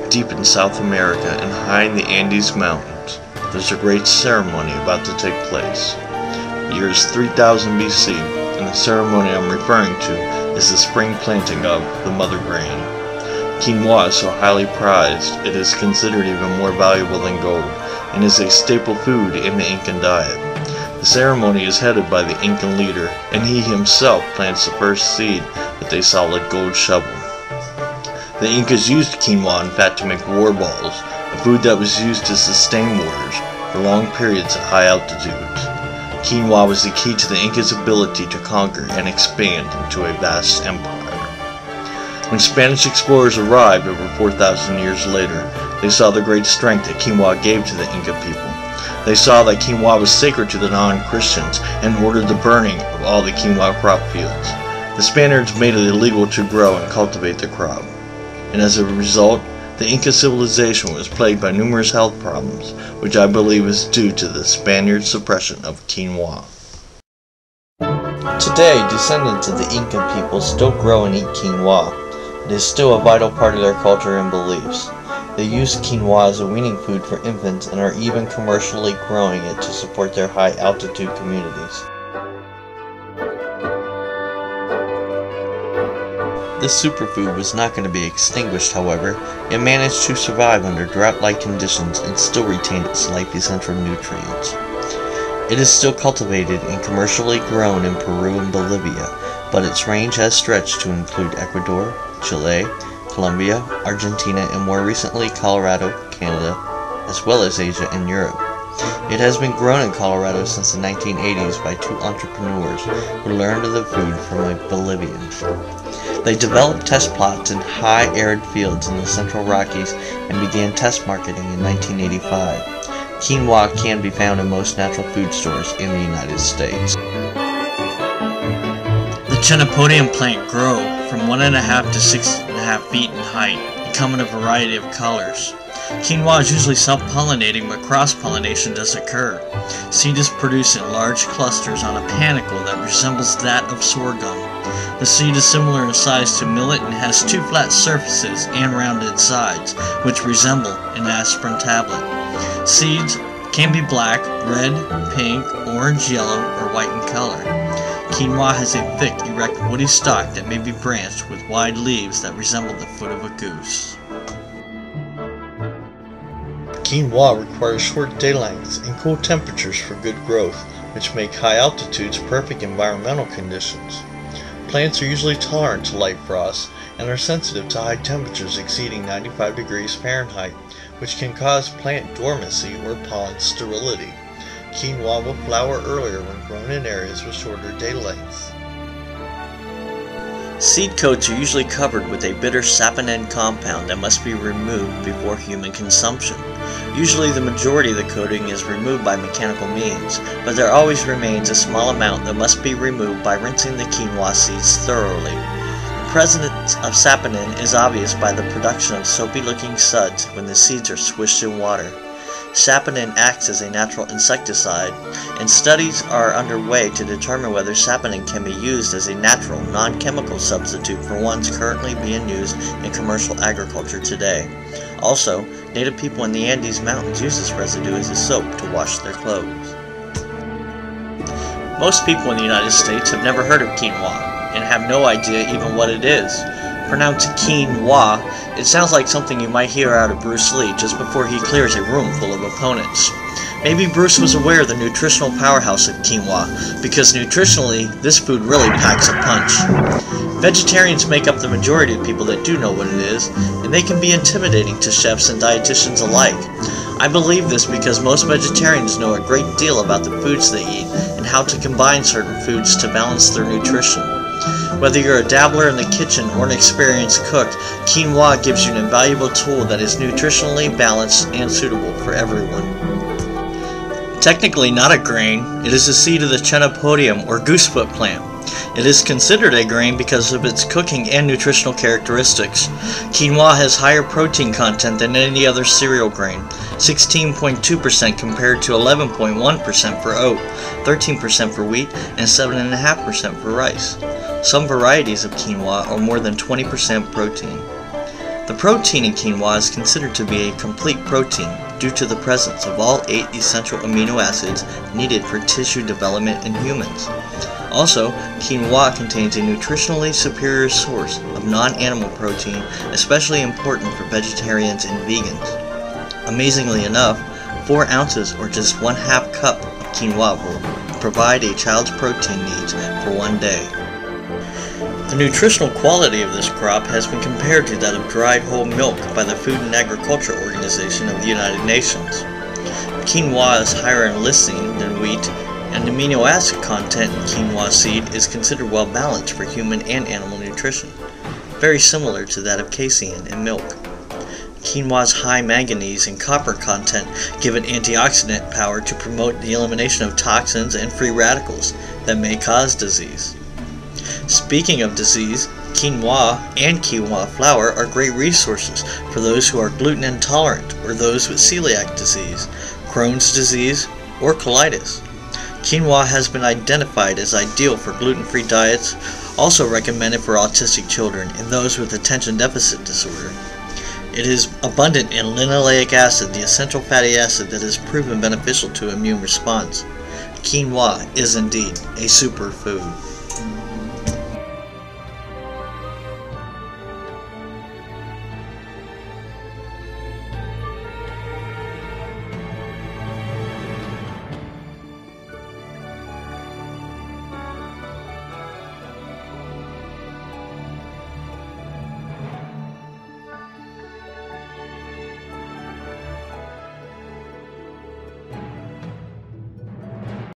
deep in South America and high in the Andes Mountains, there's a great ceremony about to take place. The year is 3000 BC, and the ceremony I'm referring to is the spring planting of the mother grain. Quinoa is so highly prized, it is considered even more valuable than gold, and is a staple food in the Incan diet. The ceremony is headed by the Incan leader, and he himself plants the first seed with a solid gold shovel. The Incas used quinoa in fact to make war balls, a food that was used to sustain wars for long periods at high altitudes. Quinoa was the key to the Incas' ability to conquer and expand into a vast empire. When Spanish explorers arrived over 4,000 years later, they saw the great strength that quinoa gave to the Inca people. They saw that quinoa was sacred to the non-Christians and ordered the burning of all the quinoa crop fields. The Spaniards made it illegal to grow and cultivate the crop, and as a result, the Inca civilization was plagued by numerous health problems, which I believe is due to the Spaniards' suppression of quinoa. Today, descendants of the Inca people still grow and eat quinoa. It is still a vital part of their culture and beliefs. They use quinoa as a weaning food for infants and are even commercially growing it to support their high-altitude communities. This superfood was not going to be extinguished, however. It managed to survive under drought-like conditions and still retained its life essential nutrients. It is still cultivated and commercially grown in Peru and Bolivia, but its range has stretched to include Ecuador, Chile, Colombia, Argentina, and more recently Colorado, Canada, as well as Asia and Europe. It has been grown in Colorado since the 1980s by two entrepreneurs who learned of the food from a Bolivian. They developed test plots in high arid fields in the Central Rockies and began test marketing in 1985. Quinoa can be found in most natural food stores in the United States. The chenopodium plant grows from 1.5 to 6.5 feet in height and come in a variety of colors. Quinoa is usually self-pollinating, but cross-pollination does occur. Seed is produced in large clusters on a panicle that resembles that of sorghum. The seed is similar in size to millet and has two flat surfaces and rounded sides, which resemble an aspirin tablet. Seeds can be black, red, pink, orange, yellow, or white in color. Quinoa has a thick, erect, woody stalk that may be branched with wide leaves that resemble the foot of a goose. Quinoa requires short day lengths and cool temperatures for good growth, which make high altitudes perfect environmental conditions. Plants are usually tolerant to light frost and are sensitive to high temperatures exceeding 95 degrees Fahrenheit, which can cause plant dormancy or pollen sterility. Quinoa will flower earlier when grown in areas with shorter day lengths. Seed coats are usually covered with a bitter saponin compound that must be removed before human consumption. Usually the majority of the coating is removed by mechanical means, but there always remains a small amount that must be removed by rinsing the quinoa seeds thoroughly. The presence of saponin is obvious by the production of soapy-looking suds when the seeds are swished in water. Saponin acts as a natural insecticide, and studies are underway to determine whether saponin can be used as a natural, non-chemical substitute for ones currently being used in commercial agriculture today. Also, native people in the Andes Mountains use this residue as a soap to wash their clothes. Most people in the United States have never heard of quinoa and have no idea even what it is. Pronounced quinoa, it sounds like something you might hear out of Bruce Lee just before he clears a room full of opponents. Maybe Bruce was aware of the nutritional powerhouse of quinoa, because nutritionally, this food really packs a punch. Vegetarians make up the majority of people that do know what it is, and they can be intimidating to chefs and dietitians alike. I believe this because most vegetarians know a great deal about the foods they eat and how to combine certain foods to balance their nutrition. Whether you're a dabbler in the kitchen or an experienced cook, quinoa gives you an invaluable tool that is nutritionally balanced and suitable for everyone. Technically not a grain, it is a seed of the chenopodium or goosefoot plant. It is considered a grain because of its cooking and nutritional characteristics. Quinoa has higher protein content than any other cereal grain, 16.2% compared to 11.1% for oat, 13% for wheat, and 7.5% for rice. Some varieties of quinoa are more than 20% protein. The protein in quinoa is considered to be a complete protein due to the presence of all 8 essential amino acids needed for tissue development in humans. Also, quinoa contains a nutritionally superior source of non-animal protein, especially important for vegetarians and vegans. Amazingly enough, 4 ounces or just 1/2 cup of quinoa will provide a child's protein needs for one day. The nutritional quality of this crop has been compared to that of dried whole milk by the Food and Agriculture Organization of the United Nations. Quinoa is higher in lysine than wheat, and the amino acid content in quinoa seed is considered well balanced for human and animal nutrition, very similar to that of casein in milk. Quinoa's high manganese and copper content give it antioxidant power to promote the elimination of toxins and free radicals that may cause disease. Speaking of disease, quinoa and quinoa flour are great resources for those who are gluten intolerant or those with celiac disease, Crohn's disease, or colitis. Quinoa has been identified as ideal for gluten-free diets, also recommended for autistic children and those with attention deficit disorder. It is abundant in linoleic acid, the essential fatty acid that is proven beneficial to immune response. Quinoa is indeed a superfood.